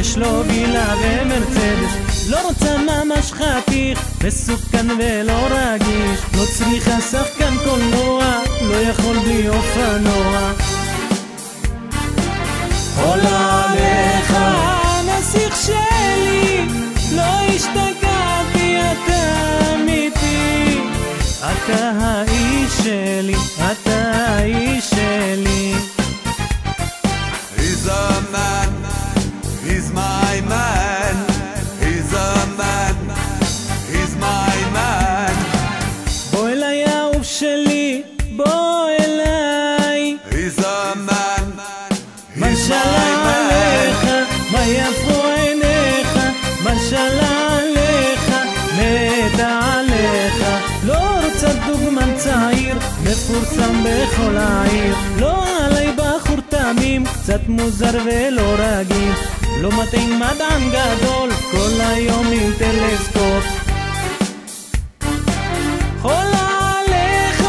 יש לו וילה ומרצדס, לא רוצה ממש חתיך, מסוכן ולא רגיש, לא צריכה שחקן קולנוע, לא יכול בלי אופנוע. עולה לך נסיך שלי, לא השתגעתי, אתה אמיתי, אתה האיש שלי, אתה האיש שלי. He's a man, he's my man, he's a man, he's my man. בוא אליי אהוב שלי, בוא אליי. He's a man, מה he's my שלה עליך, man. מה יפו עיניך, מה שלה עליך, מתה עליך. לא רוצה דוגמן צעיר, מפורסם בכל העיר, לא עליי בחור תמים, קצת מוזר ולא רגיל, לא מתאים מדען גדול, כל היום עם טלסקופ. חולה עליך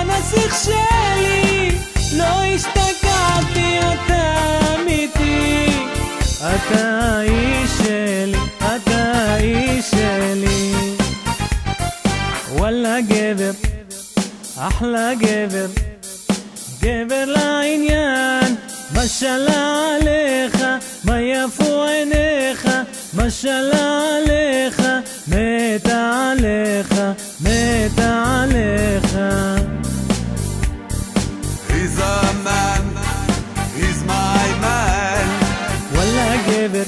נסיך שלי, לא השתגעתי, אתה אמיתי, אתה האיש שלי, אתה האיש שלי. וואלה גבר, אחלה גבר, גבר לעניין, מה שלה עליך, מה יפו עיניך, מה שלה עליך, מתה עליך, מתה עליך. He's a man, he's my man. וואלה גבר,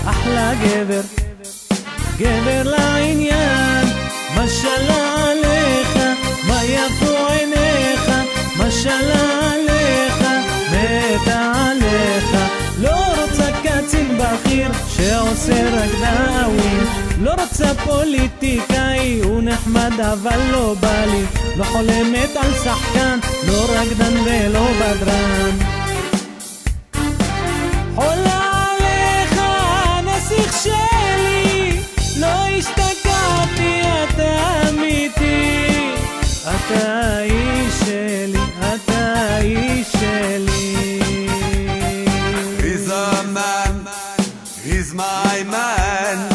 אחלה גבר, גבר לעניין, מה שלה עליך, מה יפו עיניך, מה שלה עליך, מתה עליך. לא רוצה קצין בכיר שעושה רק דאווין, לא רוצה פוליטיקאי, הוא נחמד אבל לא בא לי, לא חולמת על שחקן, לא רקדן ולא בדרן. חולה עליך נסיך שלי, לא השתגעתי, אתה אמיתי, אתה האיש שלי, אתה האיש שלי. He's a man, he's my man.